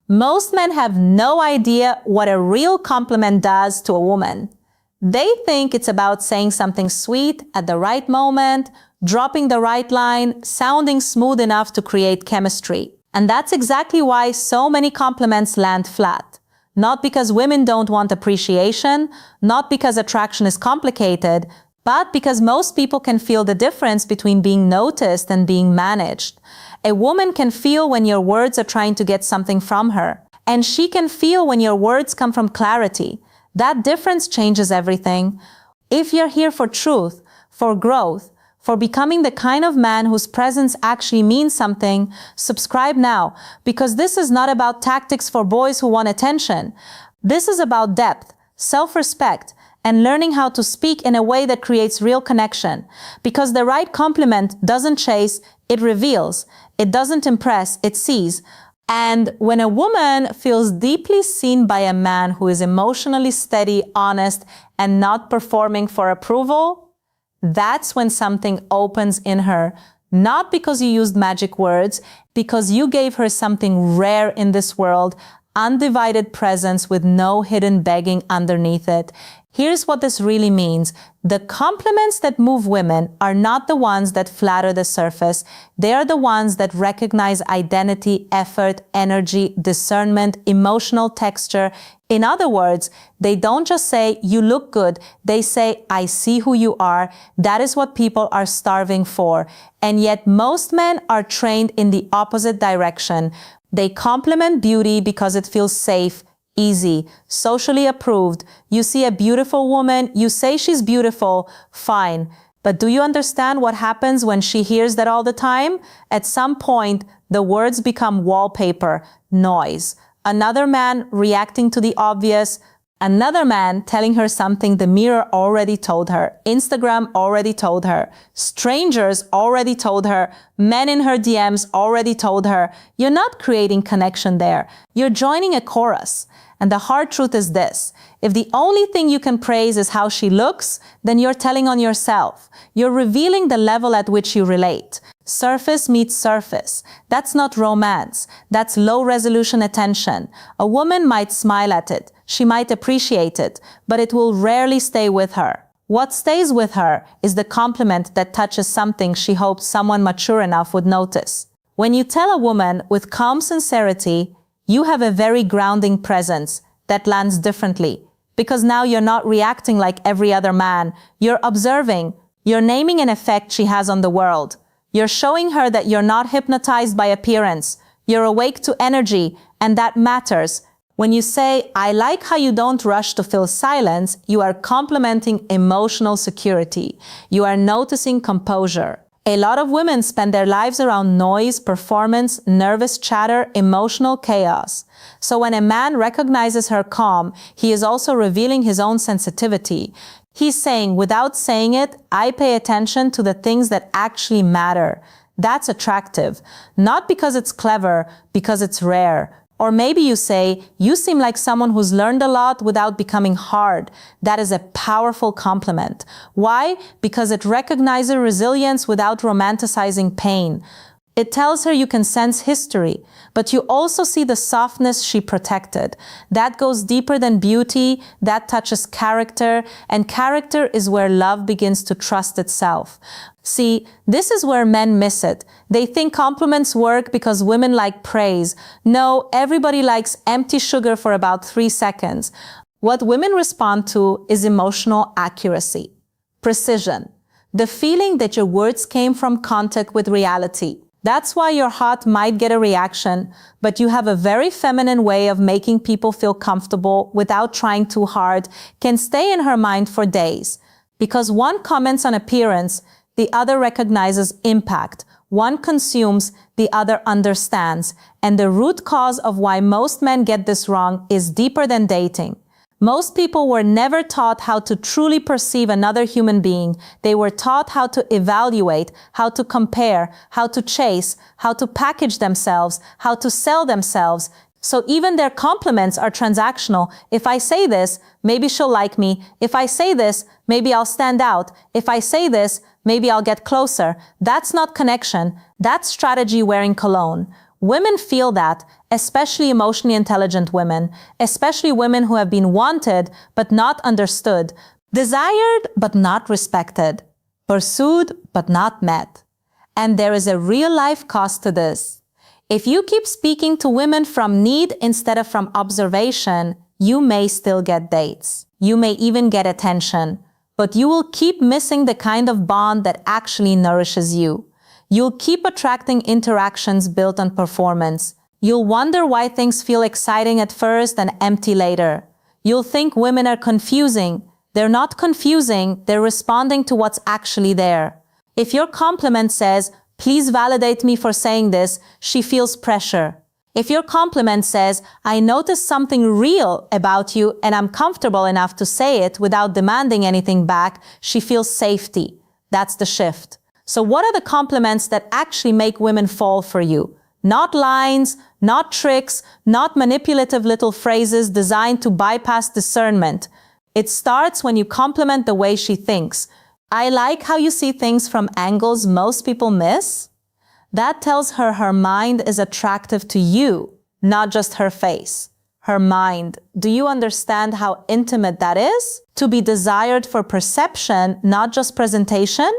Most men have no idea what a real compliment does to a woman. They think it's about saying something sweet at the right moment, dropping the right line, sounding smooth enough to create chemistry. And that's exactly why so many compliments land flat. Not because women don't want appreciation, not because attraction is complicated, but because most people can feel the difference between being noticed and being managed. A woman can feel when your words are trying to get something from her, and she can feel when your words come from clarity. That difference changes everything. If you're here for truth, for growth, for becoming the kind of man whose presence actually means something, subscribe now, because this is not about tactics for boys who want attention. This is about depth, self-respect, and learning how to speak in a way that creates real connection. Because the right compliment doesn't chase, it reveals. It doesn't impress, it sees. And when a woman feels deeply seen by a man who is emotionally steady, honest, and not performing for approval, that's when something opens in her. Not because you used magic words, because you gave her something rare in this world, undivided presence with no hidden begging underneath it. Here's what this really means. The compliments that move women are not the ones that flatter the surface. They are the ones that recognize identity, effort, energy, discernment, emotional texture. In other words, they don't just say, "You look good." They say, "I see who you are." That is what people are starving for. And yet most men are trained in the opposite direction. They compliment beauty because it feels safe, easy, socially approved. You see a beautiful woman, you say she's beautiful, fine. But do you understand what happens when she hears that all the time? At some point, the words become wallpaper, noise. Another man reacting to the obvious, another man telling her something the mirror already told her, Instagram already told her, strangers already told her, men in her DMs already told her. You're not creating connection there. You're joining a chorus. And the hard truth is this: if the only thing you can praise is how she looks, then you're telling on yourself. You're revealing the level at which you relate. Surface meets surface. That's not romance. That's low-resolution attention. A woman might smile at it. She might appreciate it, but it will rarely stay with her. What stays with her is the compliment that touches something she hoped someone mature enough would notice. When you tell a woman with calm sincerity, you have a very grounding presence that lands differently, because now you're not reacting like every other man. You're observing. You're naming an effect she has on the world. You're showing her that you're not hypnotized by appearance. You're awake to energy, and that matters. When you say, "I like how you don't rush to fill silence," you are complimenting emotional security. You are noticing composure. A lot of women spend their lives around noise, performance, nervous chatter, emotional chaos. So when a man recognizes her calm, he is also revealing his own sensitivity. He's saying, without saying it, "I pay attention to the things that actually matter." That's attractive. Not because it's clever, because it's rare. Or maybe you say, "You seem like someone who's learned a lot without becoming hard." That is a powerful compliment. Why? Because it recognizes resilience without romanticizing pain. It tells her you can sense history, but you also see the softness she protected. That goes deeper than beauty, that touches character, and character is where love begins to trust itself. See, this is where men miss it. They think compliments work because women like praise. No, everybody likes empty sugar for about 3 seconds. What women respond to is emotional accuracy, precision, the feeling that your words came from contact with reality. That's why your heart might get a reaction, but you have a very feminine way of making people feel comfortable without trying too hard, can stay in her mind for days. Because one comments on appearance, the other recognizes impact. One consumes, the other understands. And the root cause of why most men get this wrong is deeper than dating. Most people were never taught how to truly perceive another human being. They were taught how to evaluate, how to compare, how to chase, how to package themselves, how to sell themselves. So even their compliments are transactional. If I say this, maybe she'll like me. If I say this, maybe I'll stand out. If I say this, maybe I'll get closer. That's not connection. That's strategy wearing cologne. Women feel that, especially emotionally intelligent women, especially women who have been wanted but not understood, desired but not respected, pursued but not met. And there is a real-life cost to this. If you keep speaking to women from need instead of from observation, you may still get dates. You may even get attention, but you will keep missing the kind of bond that actually nourishes you. You'll keep attracting interactions built on performance. You'll wonder why things feel exciting at first and empty later. You'll think women are confusing. They're not confusing, they're responding to what's actually there. If your compliment says, "Please validate me for saying this," she feels pressure. If your compliment says, "I noticed something real about you and I'm comfortable enough to say it without demanding anything back," she feels safety. That's the shift. So what are the compliments that actually make women fall for you? Not lines, not tricks, not manipulative little phrases designed to bypass discernment. It starts when you compliment the way she thinks. "I like how you see things from angles most people miss." That tells her her mind is attractive to you, not just her face. Her mind. Do you understand how intimate that is? To be desired for perception, not just presentation?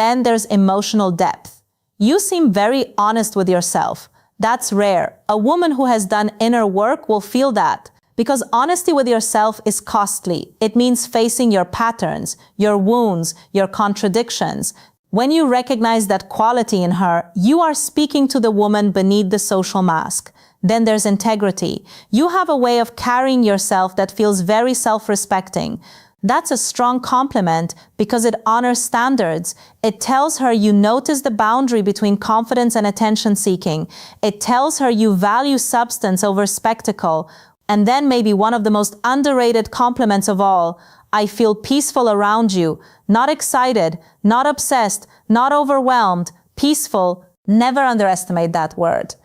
Then there's emotional depth. You seem very honest with yourself. That's rare. A woman who has done inner work will feel that. Because honesty with yourself is costly. It means facing your patterns, your wounds, your contradictions. When you recognize that quality in her, you are speaking to the woman beneath the social mask. Then there's integrity. You have a way of carrying yourself that feels very self-respecting. That's a strong compliment because it honors standards. It tells her you notice the boundary between confidence and attention-seeking. It tells her you value substance over spectacle. And then maybe one of the most underrated compliments of all, "I feel peaceful around you." Not excited, not obsessed, not overwhelmed, peaceful. Never underestimate that word.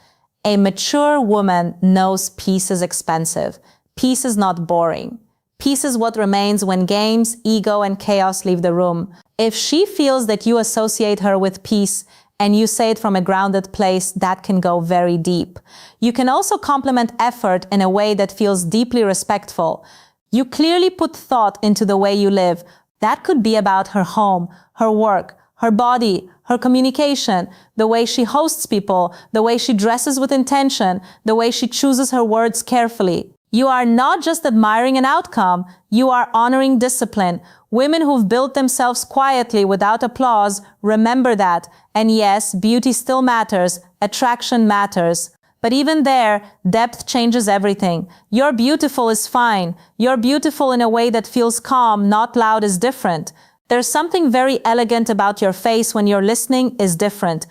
A mature woman knows peace is expensive. Peace is not boring. Peace is what remains when games, ego, and chaos leave the room. If she feels that you associate her with peace and you say it from a grounded place, that can go very deep. You can also compliment effort in a way that feels deeply respectful. You clearly put thought into the way you live. That could be about her home, her work, her body, her communication, the way she hosts people, the way she dresses with intention, the way she chooses her words carefully. You are not just admiring an outcome, you are honoring discipline. Women who've built themselves quietly without applause remember that. And yes, beauty still matters, attraction matters. But even there, depth changes everything. You're beautiful is fine. You're beautiful in a way that feels calm, not loud is different. There's something very elegant about your face when you're listening is different.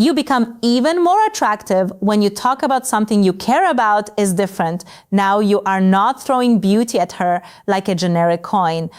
You become even more attractive when you talk about something you care about is different. Now you are not throwing beauty at her like a generic coin.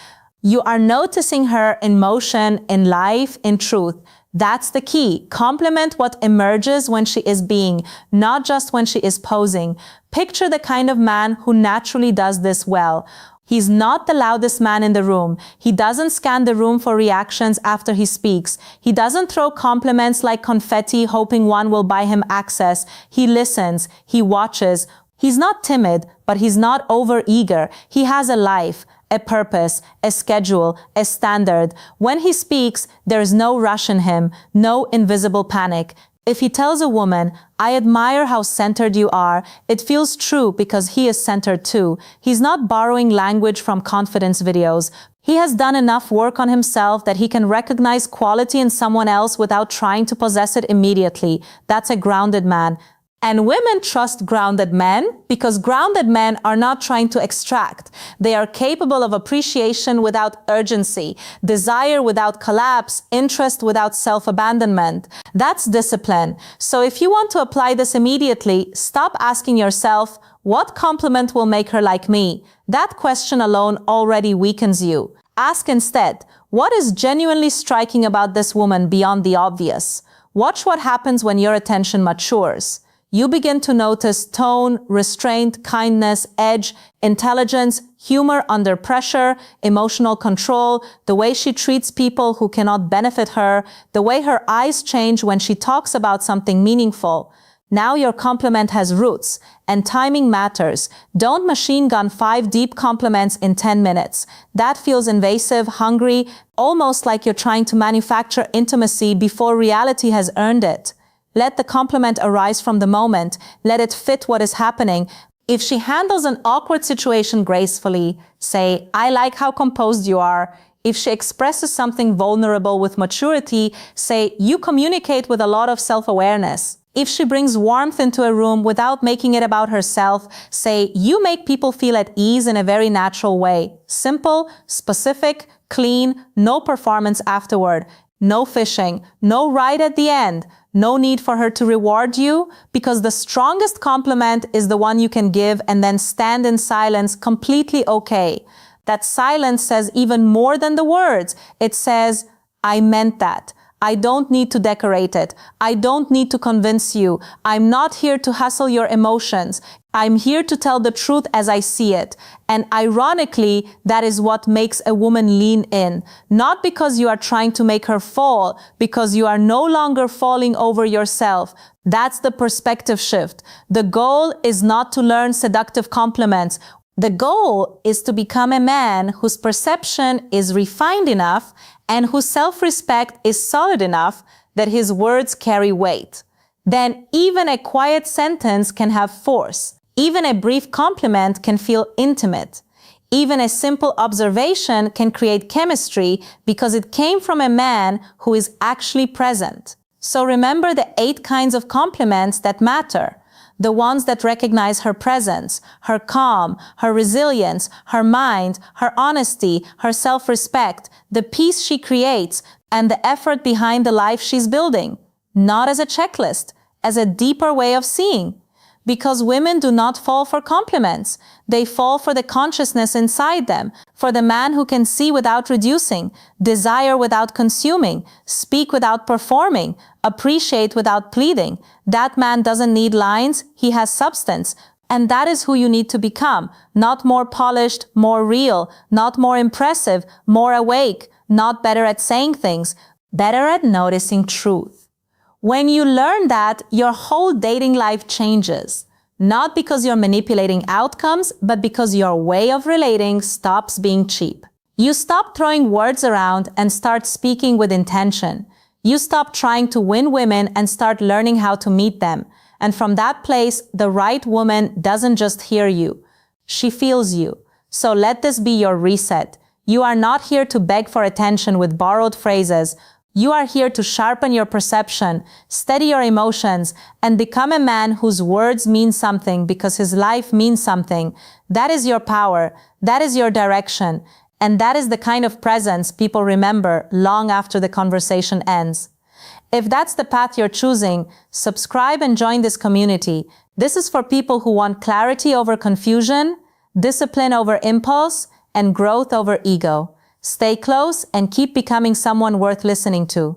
You are noticing her in motion, in life, in truth. That's the key. Compliment what emerges when she is being, not just when she is posing. Picture the kind of man who naturally does this well. He's not the loudest man in the room. He doesn't scan the room for reactions after he speaks. He doesn't throw compliments like confetti hoping one will buy him access. He listens. He watches. He's not timid, but he's not over-eager. He has a life, a purpose, a schedule, a standard. When he speaks, there's no rush in him, no invisible panic. If he tells a woman, "I admire how centered you are," it feels true because he is centered too. He's not borrowing language from confidence videos. He has done enough work on himself that he can recognize quality in someone else without trying to possess it immediately. That's a grounded man. And women trust grounded men because grounded men are not trying to extract. They are capable of appreciation without urgency, desire without collapse, interest without self-abandonment. That's discipline. So if you want to apply this immediately, stop asking yourself, what compliment will make her like me? That question alone already weakens you. Ask instead, what is genuinely striking about this woman beyond the obvious? Watch what happens when your attention matures. You begin to notice tone, restraint, kindness, edge, intelligence, humor under pressure, emotional control, the way she treats people who cannot benefit her, the way her eyes change when she talks about something meaningful. Now your compliment has roots, and timing matters. Don't machine gun 5 deep compliments in 10 minutes. That feels invasive, hungry, almost like you're trying to manufacture intimacy before reality has earned it. Let the compliment arise from the moment. Let it fit what is happening. If she handles an awkward situation gracefully, say, "I like how composed you are." If she expresses something vulnerable with maturity, say, "You communicate with a lot of self-awareness." If she brings warmth into a room without making it about herself, say, "You make people feel at ease in a very natural way." Simple, specific, clean, no performance afterward, no fishing, no right at the end, no need for her to reward you, because the strongest compliment is the one you can give and then stand in silence, completely okay. That silence says even more than the words. It says, "I meant that. I don't need to decorate it. I don't need to convince you. I'm not here to hustle your emotions. I'm here to tell the truth as I see it." And ironically, that is what makes a woman lean in. Not because you are trying to make her fall, because you are no longer falling over yourself. That's the perspective shift. The goal is not to learn seductive compliments. The goal is to become a man whose perception is refined enough and whose self-respect is solid enough that his words carry weight. Then even a quiet sentence can have force. Even a brief compliment can feel intimate. Even a simple observation can create chemistry because it came from a man who is actually present. So remember the 8 kinds of compliments that matter. The ones that recognize her presence, her calm, her resilience, her mind, her honesty, her self-respect, the peace she creates, and the effort behind the life she's building. Not as a checklist, as a deeper way of seeing. Because women do not fall for compliments. They fall for the consciousness inside them, for the man who can see without reducing, desire without consuming, speak without performing, appreciate without pleading. That man doesn't need lines, he has substance. And that is who you need to become. Not more polished, more real, not more impressive, more awake, not better at saying things, better at noticing truth. When you learn that, your whole dating life changes. Not because you're manipulating outcomes, but because your way of relating stops being cheap. You stop throwing words around and start speaking with intention. You stop trying to win women and start learning how to meet them. And from that place, the right woman doesn't just hear you. She feels you. So let this be your reset. You are not here to beg for attention with borrowed phrases. You are here to sharpen your perception, steady your emotions, and become a man whose words mean something because his life means something. That is your power. That is your direction. And that is the kind of presence people remember long after the conversation ends. If that's the path you're choosing, subscribe and join this community. This is for people who want clarity over confusion, discipline over impulse, and growth over ego. Stay close and keep becoming someone worth listening to.